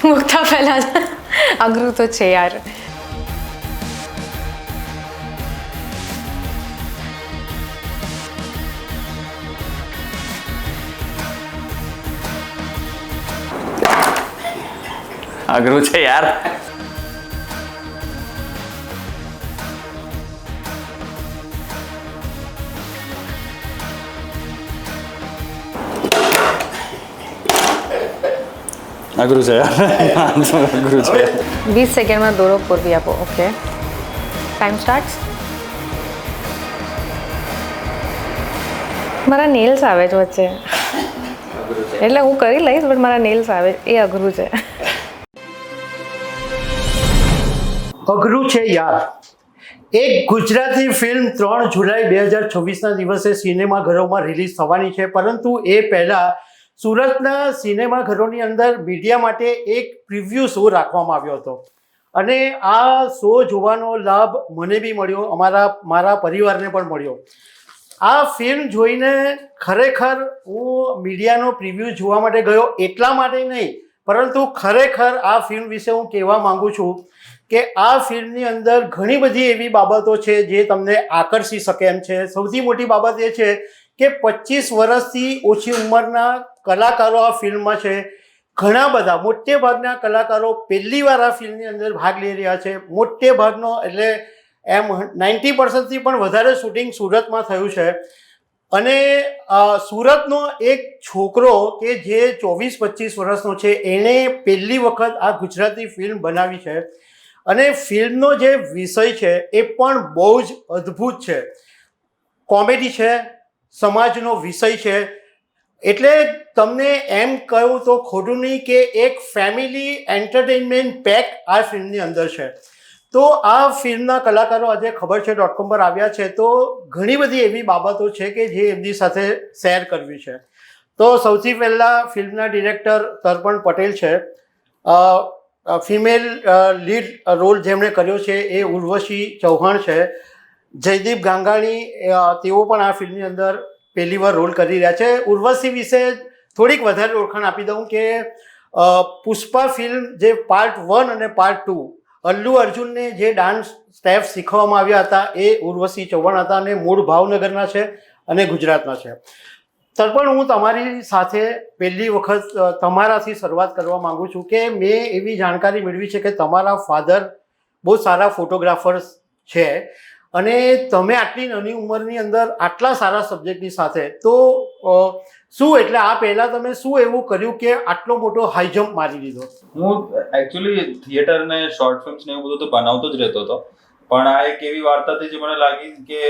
મૂકતા પહેલાં અઘરું તો છે યાર. અઘરું છે યાર. અઘરું છે અઘરું છે. 20 સેકન્ડમાં દોરો પૂરવી આપો. Okay, time start. મારા નેલ્સ આવે છે વચ્ચે, એટલે હું કરી લઈશ, બટ મારા નેલ્સ આવે એ અઘરું છે. અઘરું છે યાર. એક ગુજરાતી ફિલ્મ 3 જુલાઈ 2026ના દિવસે સિનેમાઘરોમાં રિલીઝ થવાની છે, પરંતુ એ પહેલાં સુરતના સિનેમાઘરોની અંદર મીડિયા માટે એક પ્રિવ્યૂ શો રાખવામાં આવ્યો હતો અને આ શો જોવાનો લાભ મને બી મળ્યો, મારા પરિવારને પણ મળ્યો. આ ફિલ્મ જોઈને ખરેખર હું મીડિયાનો પ્રિવ્યૂ જોવા માટે ગયો એટલા માટે નહીં, પરંતુ ખરેખર આ ફિલ્મ વિશે હું કહેવા માગું છું કે આ ફિલ્મની અંદર ઘણી બધી એવી બાબતો છે જે તમને આકર્ષી શકે એમ છે. સૌથી મોટી બાબત એ છે કે 25 વર્ષથી ઓછી ઉંમરના કલાકારો આ ફિલ્મમાં છે. ઘણા બધા મોટે ભાગના કલાકારો પહેલી વાર આ ફિલ્મની અંદર ભાગ લઈ રહ્યા છે. મોટે ભાગનો એટલે એમ 90%થી પણ વધારે શૂટિંગ સુરતમાં થયું છે. અને સુરતનો એક છોકરો કે જે 24-25 વર્ષનો છે, એણે પહેલી વખત આ ગુજરાતી ફિલ્મ બનાવી છે અને ફિલ્મનો જે વિષય છે એ પણ બહુ જ અદ્ભુત છે. કોમેડી છે, સમાજનો વિષય છે, એટલે તમને એમ કહું તો ખોટું નહીં કે એક ફેમિલી એન્ટરટેનમેન્ટ પેક આ ફિલ્મની અંદર છે. તો આ ફિલ્મના કલાકારો આજે ખબર છે .com પર આવ્યા છે, તો ઘણી બધી એવી બાબતો છે કે જે એમની સાથે શેર કરવી છે. તો સૌથી પહેલાં ફિલ્મના ડિરેક્ટર તર્પણ પટેલ છે. ફિમેલ લીડ રોલ જેમણે કર્યો છે એ ઉર્વશી ચૌહાણ છે. જયદીપ ગાંગાણી તેઓ પણ આ ફિલ્મની અંદર પહેલી વાર રોલ કરી રહ્યા છે. ઉર્વશી વિશે થોડીક વધારે ઓળખાણ આપી દઉં કે પુષ્પા ફિલ્મ જે પાર્ટ 1 અને પાર્ટ 2 અલ્લુ અર્જુનને જે ડાન્સ સ્ટેપ શીખવવામાં આવ્યા હતા એ ઉર્વશી ચૌહાણ હતા અને મૂળ ભાવનગરના છે અને ગુજરાતના છે. તર્પણ, હું તમારી સાથે પહેલી વખત તમારાથી શરૂઆત કરવા માગું છું કે મેં એવી જાણકારી મેળવી છે કે તમારા ફાધર બહુ સારા ફોટોગ્રાફર્સ છે અને તમે આટલી નાની ઉંમરની અંદર આટલા સારા સબ્જેક્ટની સાથે, તો શું એટલે આ પહેલાં તમે શું એવું કર્યું કે આટલો મોટો હાઈ જમ્પ મારી લીધો? હું એકચ્યુઅલી થિયેટર ને શોર્ટ ફિલ્મ્સ ને એવું બધું તો બનાવતો જ રહેતો હતો, પણ આ એક એવી વાર્તા હતી જે મને લાગી કે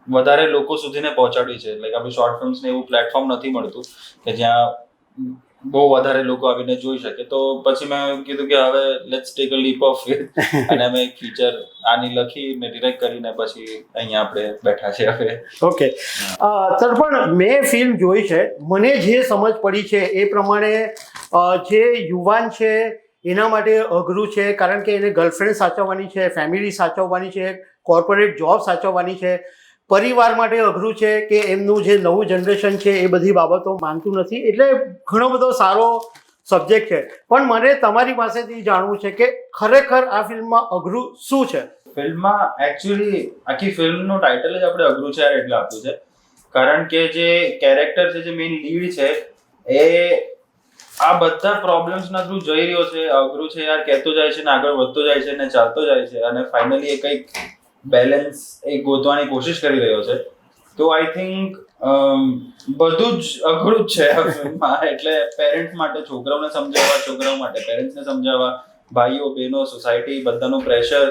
વધારે લોકો સુધીને પહોંચાડવી છે. લાઈક આપણે શોર્ટ ફિલ્મ્સ ને એવું પ્લેટફોર્મ નથી મળતું કે જ્યાં બહુ વધારે લોકો આવીને જોઈ શકે. તો પછી મેં કીધું કે હવે let's take a leap of faith અને અમે એક ફીચર આની લખી ને ડિરેક્ટ કરીને પછી અહીંયા આપણે બેઠા છે હવે. ઓકે તર્પણ, મેં ફિલ્મ જોઈ છે, મને જે સમજ પડી છે એ પ્રમાણે જે યુવાન છે એના માટે અઘરું છે, કારણ કે એને ગર્લફ્રેન્ડ સાચવવાની છે, ફેમિલી સાચવવાની છે, કોર્પોરેટ જોબ સાચવવાની છે. પરિવાર માટે અઘરું છે કે એમનું જે નવું જનરેશન છે એ બધી બાબતો માનતું નથી, એટલે ઘણો બધો સારો સબ્જેક્ટ છે. પણ મને તમારી પાસેથી જાણવું છે કે ખરેખર આ ફિલ્મમાં અઘરું શું છે? ફિલ્મમાં એકચ્યુઅલી આખી ફિલ્મનું ટાઇટલ જ આપણે અઘરું છે એટલે આપ્યું છે, કારણ કે જે કેરેક્ટર છે, જે મેઇન લીડ છે, એ આ બધા પ્રોબ્લેમ્સના થ્રુ જઈ રહ્યો છે. અઘરું છે યાર કહેતો જાય છે ને આગળ વધતો જાય છે ને ચાલતો જાય છે અને ફાઇનલી એ કંઈક બેલેન્સ એ ગોતવાની કોશિશ કરી રહ્યો છે. તો આઈ થિંક બધું જ અઘરું જ છે આ ફિલ્મમાં. એટલે પેરેન્ટ્સ માટે છોકરાઓને સમજાવવા, છોકરાઓ માટે પેરેન્ટ્સને સમજાવવા, ભાઈઓ બહેનો સોસાયટી બધાનું પ્રેશર,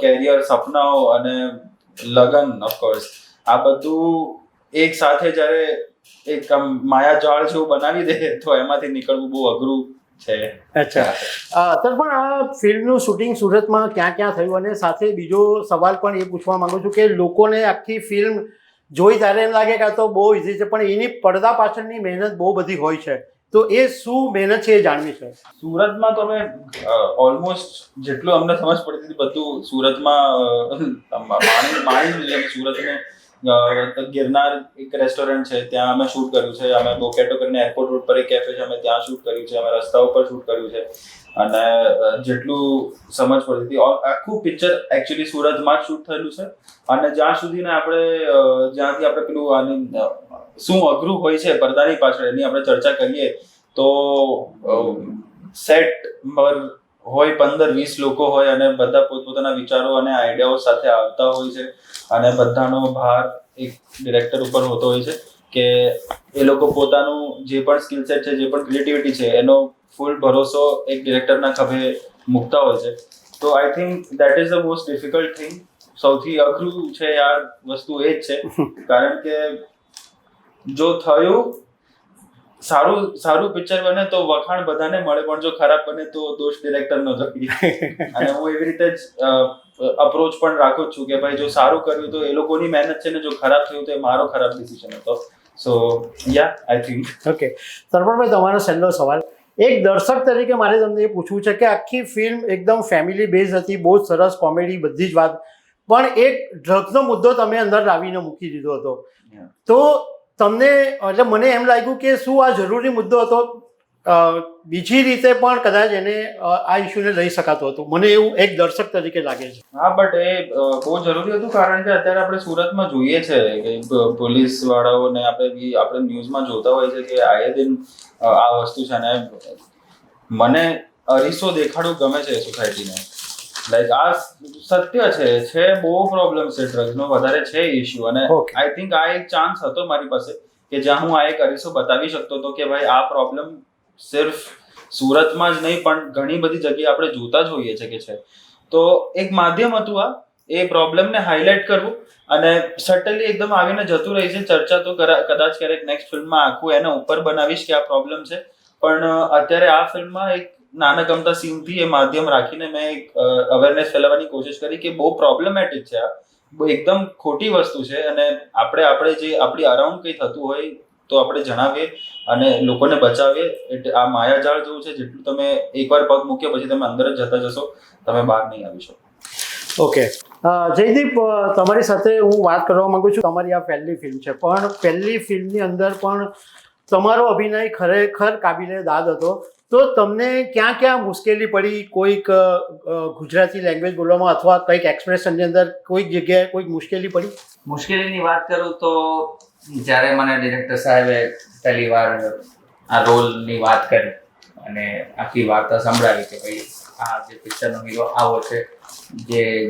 કેરિયર, સપનાઓ અને લગન, ઓફકોર્સ આ બધું એક સાથે જ્યારે એક માયાજાળ જેવું બનાવી દે તો એમાંથી નીકળવું બહુ અઘરું છે. અચ્છા, તો પણ આ ફિલ્મનું શૂટિંગ સુરતમાં ક્યાં ક્યાં થયું? અને સાથે બીજો સવાલ પણ એ પૂછવા માંગુ છું કે લોકોને આખી ફિલ્મ જોઈ ત્યારે એમ લાગે કે આ તો બહુ ઇઝી છે, પણ એની પડદા પાછળની મહેનત બહુ બધી હોય છે, તો એ શું મહેનત છે એ જાણવી છે. સુરતમાં તો અમે ઓલમોસ્ટ જેટલું અમને સમજ પડતી હતી બધું સુરતમાં માણી સુરતને તો ગિરનાર એક રેસ્ટોરન્ટ છે, ત્યાં અમે શૂટ કર્યું છે. અમે બોકેટો કરીને એરપોર્ટ રોડ પર એક કેફે છે, અમે ત્યાં શૂટ કર્યું છે. અમે રસ્તા ઉપર શૂટ કર્યું છે. અને જેટલું સમજ પડતી હતી, આખું પિક્ચર એકચ્યુઅલી સુરતમાં જ શૂટ થયેલું છે. અને જ્યાં સુધી ને જ્યાંથી આપણે પેલું આની શું અઘરું હોય છે પડદાની પાછળ, એની આપણે ચર્ચા કરીએ તો સેટ પર હોય 15-20 લોકો હોય અને બધા પોતપોતાના વિચારો અને આઈડિયાઓ સાથે આવતા હોય છે. અને બધાનો ભાર એક ડિરેક્ટર ઉપર હોતો હોય છે કે એ લોકો પોતાનું જે પણ સ્કિલ સેટ છે, જે પણ ક્રિએટિવિટી છે, એનો ફૂલ ભરોસો એક ડિરેક્ટરના ખભે મૂકતા હોય છે. તો I think that is the most difficult thing. સૌથી અઘરું છે યાર વસ્તુ એ જ છે, કારણ કે જો થયું સારું પિક્ચર બને તો વખાણ બધાને મળે, પણ જો ખરાબ બને તો દોષ ડિરેક્ટરનો જ હોય. અને હું એવી રીતે જ અપ્રોચ પણ રાખું છું કે ભાઈ જો સારું કર્યું તો એ લોકોની મહેનત છે ને, જો ખરાબ થયું તો એ મારો ખરાબ ડિસિઝન હતો. સો યા આઈ થિંક. ઓકે, તર્પણભાઈ, તમારો છેલ્લો સવાલ. એક દર્શક તરીકે મારે તમને એ પૂછવું છે કે આખી ફિલ્મ એકદમ ફેમિલી બેઝ હતી, બહુ સરસ કોમેડી, બધી જ વાત, પણ એક ડ્રગ્સનો મુદ્દો તમે અંદર લાવીને મૂકી દીધો હતો. તો તમને, એટલે મને એમ લાગ્યું કે શું આ જરૂરી મુદ્દો હતો? બીજી રીતે પણ કદાચ એને આ ઇસ્યુને લઈ શકાતું હતું, મને એવું એક દર્શક તરીકે લાગે છે. હા, બટ એ બહુ જરૂરી હતું, કારણ કે અત્યારે આપણે સુરતમાં જોઈએ છે કે પોલીસ વાળાઓને આપણે ન્યૂઝમાં જોતા હોય છે કે આયે દિન આ વસ્તુ છે. ને મને અરીસો દેખાડવું ગમે છે સોસાયટીને. લાઈક આ સત્ય છે બહુ પ્રોબ્લેમ છે, ડ્રગ્સનો વધારે છે ઇશ્યુ. અને આઈ થિંક આ એક ચાન્સ હતો મારી પાસે કે જ્યાં હું આ એક અરીસો બતાવી શકતો હતો કે ભાઈ આ પ્રોબ્લેમ સિર્ફ સુરતમાં જ નહીં પણ ઘણી બધી જગ્યાએ આપણે જોતા જ હોઈએ છે કે છે. તો એક માધ્યમ હતું આ, એ પ્રોબ્લેમને હાઇલાઇટ કરવું. અને સટલી એકદમ આવીને જતું રહી છે. ચર્ચા તો કદાચ ક્યારેક નેક્સ્ટ ફિલ્મમાં આખું એના ઉપર બનાવીશ કે આ પ્રોબ્લેમ છે, પણ અત્યારે આ ફિલ્મમાં એક નાનકમતા સીનથી એ માધ્યમ રાખીને મેં એક અવેરનેસ ફેલાવવાની કોશિશ કરી કે બહુ પ્રોબ્લેમેટિક છે આ, બહુ એકદમ ખોટી વસ્તુ છે. અને આપણે જે આપણી અરાઉન્ડ કંઈ થતું હોય તો આપણે જણાવીએ અને લોકોને બચાવીએ. એટલે આ માયાજાળ જેવું છે, જેટલું તમે એકવાર પગ મૂક્યો પછી તમે અંદર જ જતા જશો, તમે બહાર નહીં આવી શકો. ઓકે, જયદીપ, તમારી સાથે હું વાત કરવા માંગુ છું. તમારી આ પહેલી ફિલ્મ છે, પણ પહેલી ફિલ્મની અંદર પણ તમારો અભિનય ખરેખર કાબિલે દાદ હતો. તો તમને ક્યાં મુશ્કેલી પડી? કોઈક ગુજરાતી લેંગ્વેજ બોલવામાં અથવા કંઈક એક્સપ્રેશનની અંદર કોઈક જગ્યાએ કોઈક મુશ્કેલી પડી? મુશ્કેલીની વાત કરું તો જ્યારે મને ડિરેક્ટર સાહેબે પહેલી વાર આ રોલની વાત કરી અને આખી વાર્તા સંભળાવી કે ભાઈ આ જે પિક્ચરનો હીરો આવો છે,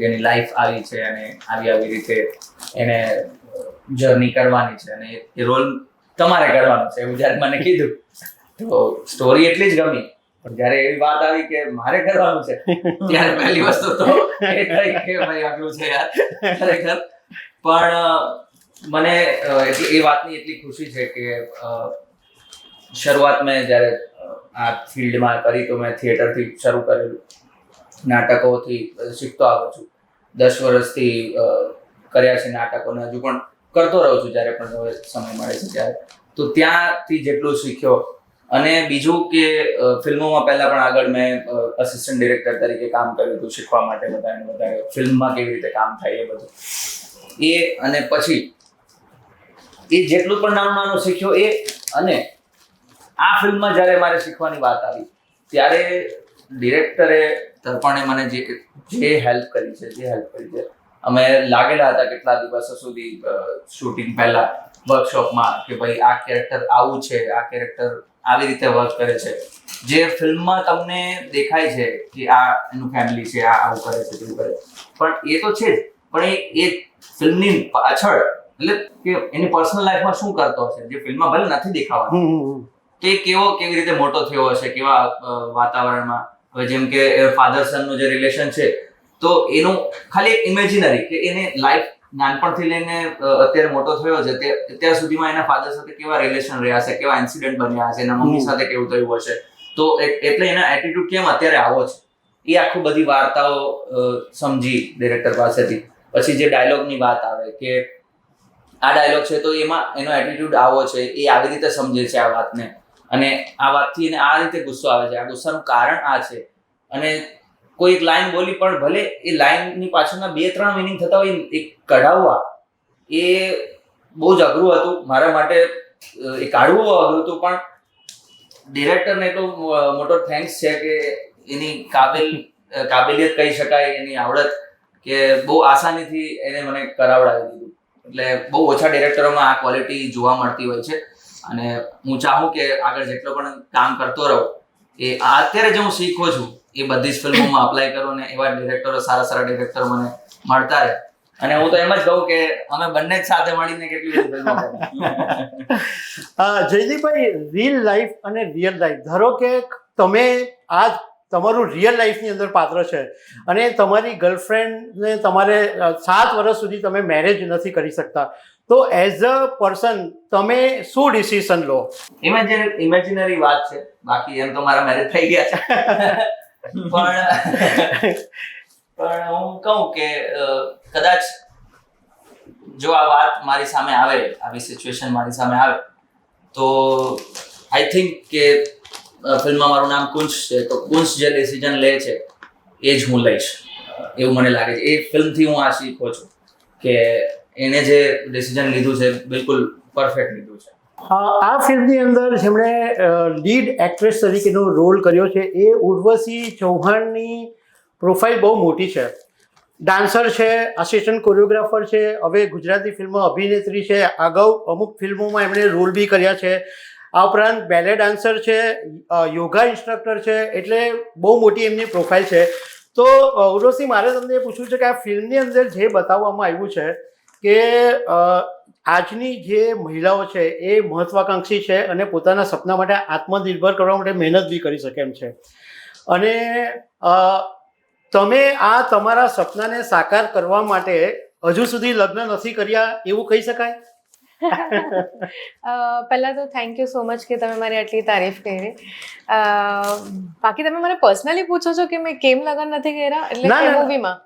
જેની લાઈફ આવી છે અને આવી રીતે એને જર્ની કરવાની છે અને એ રોલ તમારે કરવાનો છે, એવું જ્યારે મને કીધું તો સ્ટોરી એટલી જ ગમી. પણ જ્યારે એવી વાત આવી કે મારે કરવાનું છે, ત્યારે પહેલી વસ્તુ તો એ થઈ કે ભાઈ આટલું છે યાર ખરેખર. પણ મને એ વાતની એટલી ખુશી છે કે શરૂઆત મેં જ્યારે આ ફિલ્ડમાં કરી તો મેં થિયેટરથી શરૂ કરેલું, નાટકોથી શીખતો આવ્યો છું. 10 વર્ષથી કર્યા છે નાટકોને, હજુ પણ કરતો રહું છું જ્યારે પણ હવે સમય મળે છે ત્યારે. તો ત્યાંથી જેટલું શીખ્યો. અને બીજું કે ફિલ્મોમાં પહેલા પણ આગળ મેં અસિસ્ટન્ટ ડિરેક્ટર તરીકે કામ કર્યું હતું, શીખવા માટે બધા ફિલ્મમાં કેવી રીતે કામ થાય એ બધું. એ અને પછી એ જેટલું પણ નાનું શીખ્યો એ. અને આ ફિલ્મમાં જ્યારે મારે શીખવાની વાત આવી ત્યારે ડિરેક્ટરે તર્પણે મને જે હેલ્પ કરી છે, અમે લાગેલા હતા કેટલા દિવસો સુધી શૂટિંગ પહેલા વર્કશોપમાં કે ભાઈ આ કેરેક્ટર આવું છે, આ કેરેક્ટર આવી રીતે વર્ક કરે છે. જે ફિલ્મમાં તમને દેખાય છે કે આ એનું ફેમિલી છે, આ આવું કરે છે, તેવું કરે છે, પણ એ તો છે જ, પણ એ ફિલ્મની પાછળ એટલે કે એની પર્સનલ લાઈફમાં શું કરતો હશે, જે ફિલ્મમાં ભલે નથી દેખાવાનું, તે કેવી રીતે મોટો થયો હશે, કેવા વાતાવરણમાં. હવે જેમ કે ફાધર સનનું જે રિલેશન છે, તો એનું ખાલી એક ઇમેજિનરી કે એને લાઈફ નાનપણથી લઈને અત્યારે મોટો થયો છે અત્યાર સુધીમાં એના ફાધર સાથે કેવા રિલેશન રહ્યા હશે, કેવા ઇન્સિડન્ટ બન્યા હશે, એના મમ્મી સાથે કેવું થયું હશે, તો એટલે એના એટીટ્યુડ કેમ અત્યારે આવો છે, એ આખું બધી વાર્તાઓ સમજી ડિરેક્ટર પાસેથી. પછી જે ડાયલોગની વાત આવે કે આ ડાયલોગ છે તો એમાં એનો એટીટ્યુડ આવો છે, એ આવી રીતે સમજે છે આ વાતને, અને આ વાતથી એને આ રીતે ગુસ્સો આવે છે, આ ગુસ્સાનું કારણ આ છે. અને કોઈ એક લાઈન બોલી પણ ભલે એ લાઈનની પાછળના 2-3 મિનિંગ થતા હોય, એક કઢાવવા એ બહુ જ અઘરું હતું મારા માટે. એ કાઢવું બહુ અઘરું હતું, પણ ડિરેક્ટરને એટલો મોટો થેન્ક્સ છે કે એની કાબેલિયત કહી શકાય, એની આવડત, કે બહુ આસાનીથી એને મને કરાવડાવી દીધું. એટલે બહુ ઓછા ડિરેક્ટરોમાં આ ક્વોલિટી જોવા મળતી હોય છે, અને હું ચાહું કે આગળ જેટલો પણ કામ કરતો રહું, એ અત્યારે જે હું શીખું છું એ બધી જ ફિલ્મોમાં અપ્લાય કરું, અને એવા ડિરેક્ટરો, સારા ડિરેક્ટરો મને મળતા રહે. અને હું તો એમ જ કહું કે અમે બંને જ સાથે મળીને કેટલી બધી ફિલ્મો કરી. જયદીપભાઈ, રીલ લાઈફ અને રિયલ લાઈફ, ધારો કે તમે આજ તમારું રિયલ લાઈફની અંદર પાત્ર છે અને તમારી ગર્લફ્રેન્ડને તમારે 7 વર્ષ સુધી તમે મેરેજ નથી કરી શકતા, તો એઝ અ પર્સન તમે શું ડિસિઝન લો? ઇમેજિનરી વાત છે, બાકી એમ તો મારા મેરેજ થઈ ગયા છે. પણ હું કહું કે કદાચ જો આ વાત મારી સામે આવે, આવી સિચ્યુએશન મારી સામે આવે, તો આઈ થિંક કે ફિલ્મમાં મારું નામ કુંજ છે, તો કુંજ જે ડિસિઝન લે છે એ જ હું લઈશ, એવું મને લાગે છે. એ ફિલ્મથી હું આ શીખું છું કે એને જે ડિસિઝન લીધું છે બિલકુલ પરફેક્ટ લીધું છે. આ ફિલ્મની અંદર જેમણે લીડ એક્ટ્રેસ તરીકેનો રોલ કર્યો છે એ ઉર્વશી ચૌહાણની પ્રોફાઇલ બહુ મોટી છે. ડાન્સર છે, આસિસ્ટન્ટ કોરિયોગ્રાફર છે, હવે ગુજરાતી ફિલ્મમાં અભિનેત્રી છે, અગાઉ અમુક ફિલ્મોમાં એમણે રોલ બી કર્યા છે. આ ઉપરાંત બેલે ડાન્સર છે, યોગા ઇન્સ્ટ્રક્ટર છે, એટલે બહુ મોટી એમની પ્રોફાઇલ છે. તો ઉર્વશી, મારે તમને એ પૂછવું છે કે આ ફિલ્મની અંદર જે બતાવવામાં આવ્યું છે કે આજની જે મહિલાઓ છે એ મહત્વાકાંક્ષી છે અને પોતાના સપના માટે આત્મનિર્ભર કરવા માટે મહેનત બી કરી શકે એમ છે, અને તમે આ તમારા સપનાને સાકાર કરવા માટે હજુ સુધી લગ્ન નથી કર્યા, એવું કહી શકાય? પહેલાં તો થેન્ક યુ સો મચ કે તમે મારી આટલી તારીફ કરી. બાકી તમે મને પર્સનલી પૂછો છો કે મેં કેમ લગ્ન નથી કર્યા, એટલે કે મૂવીમાં?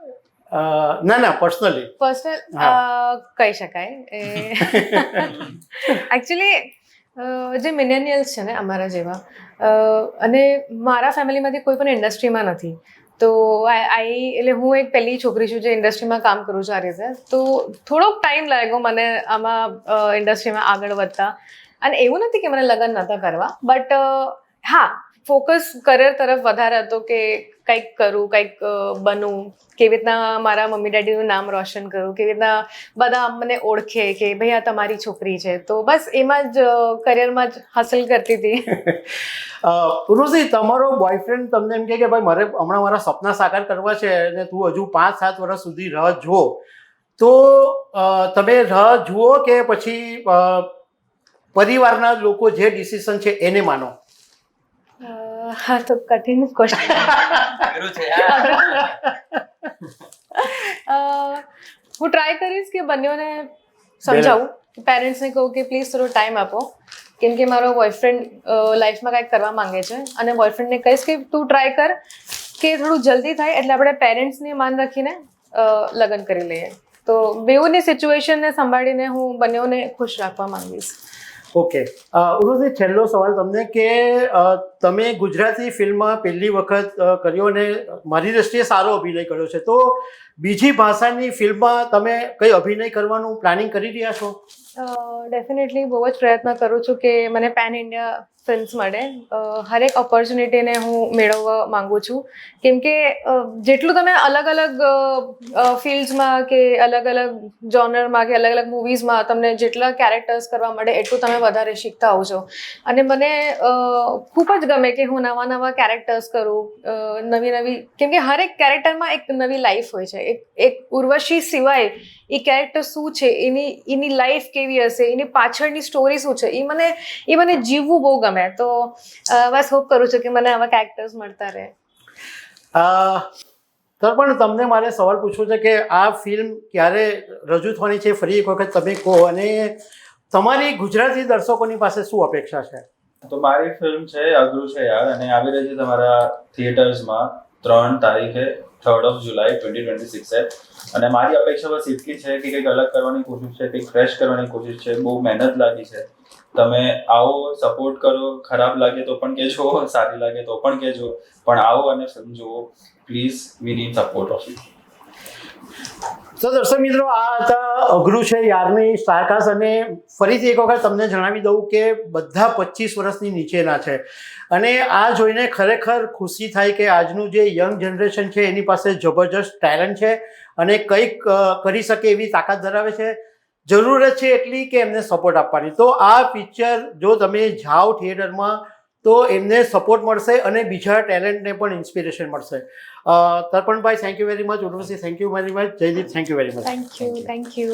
ના, પર્સનલ કહી શકાય. એકચ્યુઅલી જે મિલેનિયલ્સ છે ને અમારા જેવા, અને મારા ફેમિલીમાંથી કોઈ પણ ઇન્ડસ્ટ્રીમાં નથી, તો એટલે હું એક પહેલી છોકરી છું જે ઇન્ડસ્ટ્રીમાં કામ કરું છું આ રીતે. તો થોડોક ટાઈમ લાગ્યો મને આમાં ઇન્ડસ્ટ્રીમાં આગળ વધતા. અને એવું નથી કે મને લગ્ન નહોતા કરવા, બટ હા, ફોકસ કરિયર તરફ વધારે હતો કે કંઈક કરું, કંઈક બનું, કેવી રીતના મારા મમ્મી ડેડીનું નામ રોશન કરું, કેવી રીતના બધા મને ઓળખે કે ભાઈ આ તમારી છોકરી છે. તો બસ એમાં જ કરિયરમાં જ હાંસલ કરતી હતી. ઉર્વશી, તમારો બોયફ્રેન્ડ તમને એમ કે ભાઈ મારે હમણાં મારા સપના સાકાર કરવા છે અને તું હજુ 5-7 વર્ષ સુધી રાહ જુઓ, તો તમે રાહ જુઓ કે પછી પરિવારના લોકો જે ડિસિઝન છે એને માનો? હા, તો કઠિન ક્વેશ્ચન. હું ટ્રાય કરીશ કે બંનેઓને સમજાવું, પેરેન્ટ્સને કહું કે પ્લીઝ થોડો ટાઈમ આપો, કેમ કે મારો બોયફ્રેન્ડ લાઈફમાં કાંઈક કરવા માંગે છે, અને બોયફ્રેન્ડને કહીશ કે તું ટ્રાય કર કે થોડું જલ્દી થાય, એટલે આપણે પેરેન્ટ્સને માન રાખીને લગ્ન કરી લઈએ. તો બેઉની સિચ્યુએશનને સંભાળીને હું બંનેઓને ખુશ રાખવા માંગીશ. ઓકે, ઉર્વશી, છેલ્લો સવાલ તમને કે તમે ગુજરાતી ફિલ્મમાં પહેલી વખત કર્યો અને મારી દ્રષ્ટિએ સારો અભિનય કર્યો છે, તો બીજી ભાષાની ફિલ્મમાં તમે કઈ અભિનય કરવાનું પ્લાનિંગ કરી રહ્યા છો? ડેફિનેટલી બહુ જ પ્રયત્ન કરું છું કે મને પેન ઇન્ડિયા ફિલ્મ્સ મળે. હરેક ઓપોર્ચ્યુનિટીને હું મેળવવા માંગુ છું, કેમ કે જેટલું તમે અલગ અલગ ફિલ્ડ્સમાં કે અલગ અલગ જોનરમાં કે અલગ અલગ મૂવીઝમાં તમને જેટલા કેરેક્ટર્સ કરવા મળે એટલું તમે વધારે શીખતા હોવ છો. અને મને ખૂબ જ ગમે કે હું નવા કેરેક્ટર્સ કરું, નવી, કેમ કે હરેક કેરેક્ટરમાં એક નવી લાઈફ હોય છે. એક ઉર્વશી સિવાય એ કેરેક્ટર શું છે, એની લાઈફ કેવી હશે, એની પાછળની સ્ટોરી શું છે, એ મને જીવવું બહુ ગમે. તો બસ હોપ કરું છું કે મને આવા કેરેક્ટર્સ મળતા રહે. તો પણ તમને મારે સવાલ પૂછવો છે કે આ ફિલ્મ ક્યારે રજૂ થવાની છે, ફરી એક વખત તમે કહો, અને તમારી ગુજરાતી દર્શકોની પાસે શું અપેક્ષા છે? તો મારી ફિલ્મ છે અઘરું છે યાર, અને આવી રહી છે તમારા થિયેટર્સમાં 3 તારીખે 3rd of July 2026 અને મારી અપેક્ષા બસ એટલી છે કે કંઈક અલગ કરવાની કોશિશ છે, કંઈક ફ્રેશ કરવાની કોશિશ છે. બહુ મહેનત લાગી છે. તમે આવો, સપોર્ટ કરો, ખરાબ લાગે તો પણ કહેજો, સારી લાગે તો પણ કહેજો, પણ આવો અને ફિલ્મ જુઓ please. We need support of you. તો દર્શક મિત્રો, આ હતા અઘરું છે યારની સ્ટારકાસ્ટ. અને ફરીથી એક વખત તમને જણાવી દઉં કે બધા 25 વર્ષની નીચેના છે. અને આ જોઈને ખરેખર ખુશી થાય કે આજનું જે યંગ જનરેશન છે એની પાસે જબરજસ્ત ટેલેન્ટ છે અને કંઈક કરી શકે એવી તાકાત ધરાવે છે. જરૂરત છે એટલી કે એમને સપોર્ટ આપવાની. તો આ પિક્ચર જો તમે જાઓ થિયેટરમાં તો એમને સપોર્ટ મળશે અને બીજા ટેલેન્ટને પણ ઇન્સ્પિરેશન મળશે. તર્પણભાઈ, thank you very much. Urvashi, thank you very much. Jaydeep, thank you very much. Thank you.